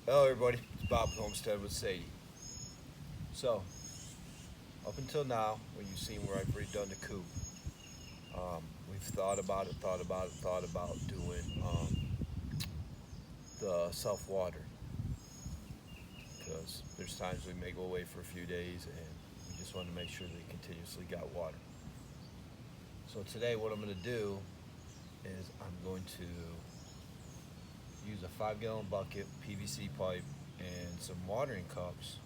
Hello everybody, it's Bob with Homestead with Sadie. So, up until now, when you've seen where I've redone the coop, we've thought about doing the self-water. Because there's times we may go away for a few days and we just want to make sure they continuously got water. So today what I'm going to do is I'm going to use a 5-gallon bucket, PVC pipe, and some watering cups,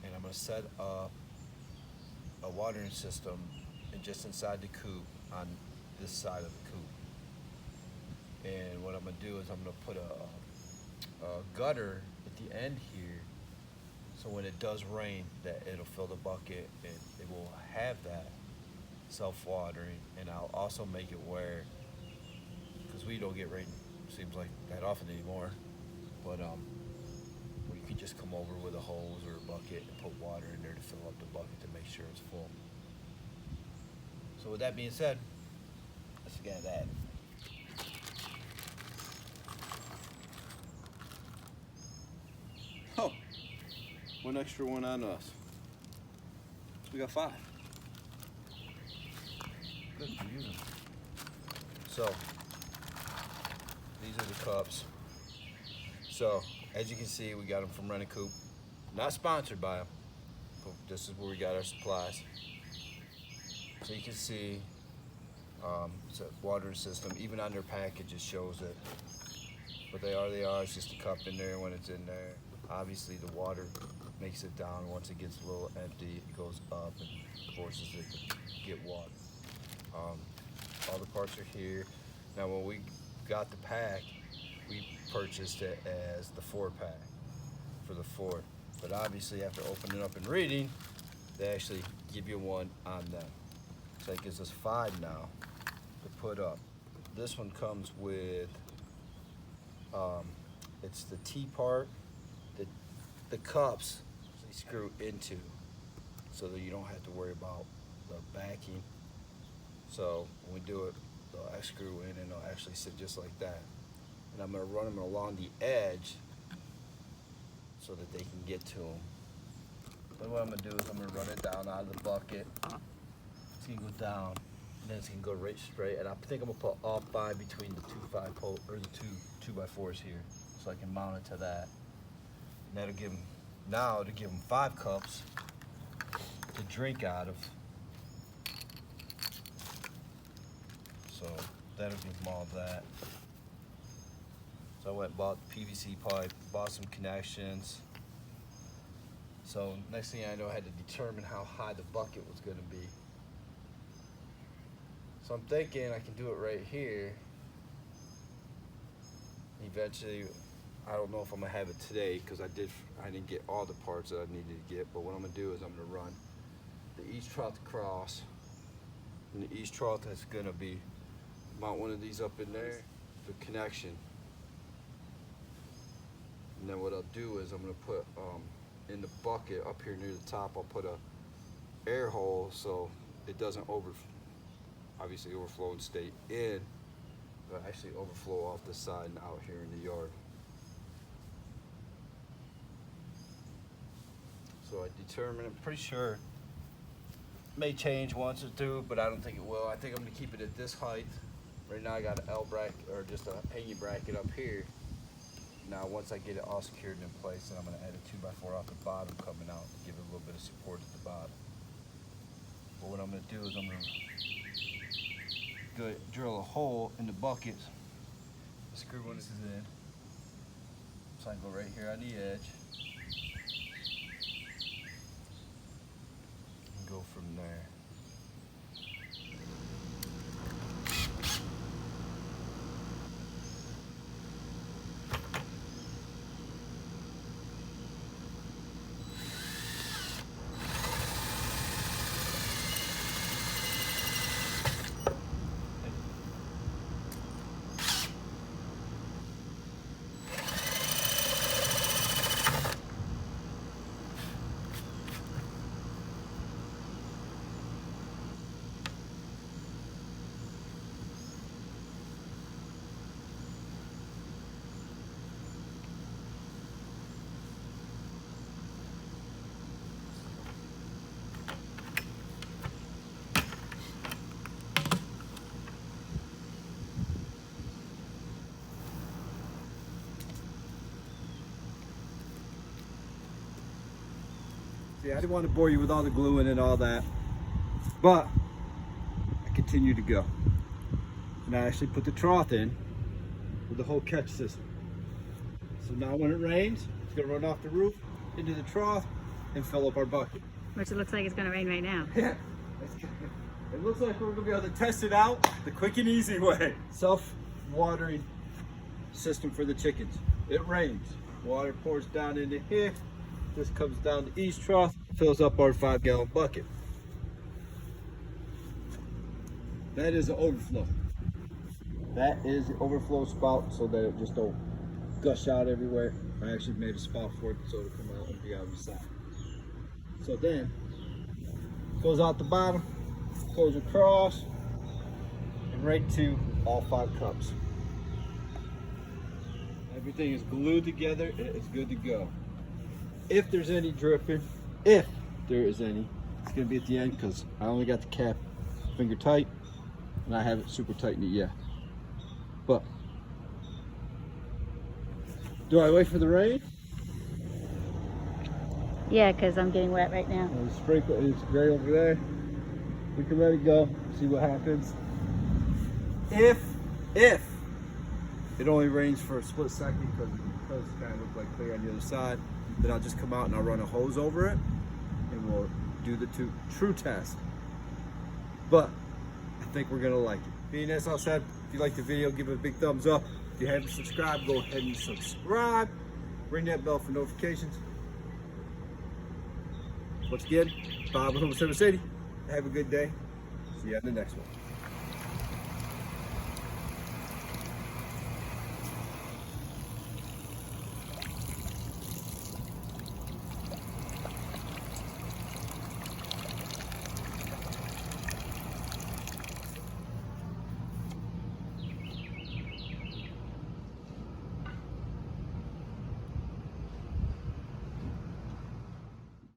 and I'm going to set up a watering system and just inside the coop on this side of the coop. And what I'm going to do is I'm going to put a gutter at the end here, so when it does rain that it'll fill the bucket and it will have that self-watering. And I'll also make it where, because we don't get rain seems like that often anymore, but where you can just come over with a hose or a bucket and put water in there to fill up the bucket to make sure it's full. So with that being said, let's get at it. Oh, one extra one on us. So we got 5. Good for you. So these are the cups. So as you can see, we got them from Rent a Coop. Not sponsored by them, but this is where we got our supplies. So you can see it's a watering system. Even on their package it shows it. What they are, it's just a cup in there. When it's in there, obviously the water makes it down. Once it gets a little empty, it goes up and forces it to get water. All the parts are here. Now when we got the pack, we purchased it as the 4-pack for the 4. But obviously after opening up and reading, they actually give you one on them. So that gives us 5 now to put up. This one comes with, it's the T part that the cups they screw into, so that you don't have to worry about the backing. So when we do it, they'll actually screw in and they'll actually sit just like that. And I'm going to run them along the edge so that they can get to them. Then what I'm going to do is I'm going to run it down out of the bucket. It's going to go down, and then it's going to go right straight. And I think I'm going to put all 5 between the 2 5 or the 2x4s here, so I can mount it to that. And that'll give them, now to give them 5 cups to drink out of. So that'll give them all that. So I went and bought the PVC pipe, bought some connections. So next thing I know, I had to determine how high the bucket was going to be. So I'm thinking I can do it right here. Eventually, I don't know if I'm gonna have it today because I didn't get all the parts that I needed to get. But what I'm gonna do is I'm gonna run the each trough across, and the each trough that's gonna be mount one of these up in there, the connection. And then what I'll do is I'm gonna put in the bucket up here near the top, I'll put a air hole so it doesn't obviously overflow and stay in, but actually overflow off the side and out here in the yard. So I determined, I'm pretty sure it may change once or two, but I don't think it will. I think I'm gonna keep it at this height. Right now I got an L bracket, or just a hanging bracket up here. Now once I get it all secured in place, then I'm gonna add a 2x4 off the bottom coming out to give it a little bit of support at the bottom. But what I'm gonna do is I'm gonna drill a hole in the bucket, screw one of these in, so I can go right here on the edge and go from there. See, I didn't want to bore you with all the gluing and all that, but I continue to go. And I actually put the trough in with the whole catch system. So now when it rains, it's gonna run off the roof into the trough and fill up our bucket. Which it looks like it's gonna rain right now. Yeah, it looks like we're gonna be able to test it out the quick and easy way. Self-watering system for the chickens. It rains, water pours down into here. This comes down the east trough, fills up our 5-gallon bucket. That is an overflow. That is the overflow spout so that it just don't gush out everywhere. I actually made a spout for it so it'll come out and be on the side. So then, goes out the bottom, goes across, and right to all 5 cups. Everything is glued together and it's good to go. If there's any dripping, if there is any, it's gonna be at the end because I only got the cap finger tight and I haven't super tightened it yet. But, do I wait for the rain? Yeah, because I'm getting wet right now. The sprinkler is great over there. We can let it go, see what happens. If it only rains for a split second because it kind of look like clear on the other side, then I'll just come out and I'll run a hose over it and we'll do the true test. But I think we're gonna like it. Being as I said, if you like the video, give it a big thumbs up. If you haven't subscribed, go ahead and subscribe. Ring that bell for notifications. Once again, Bob with Home Service 80. Have a good day. See you on the next one.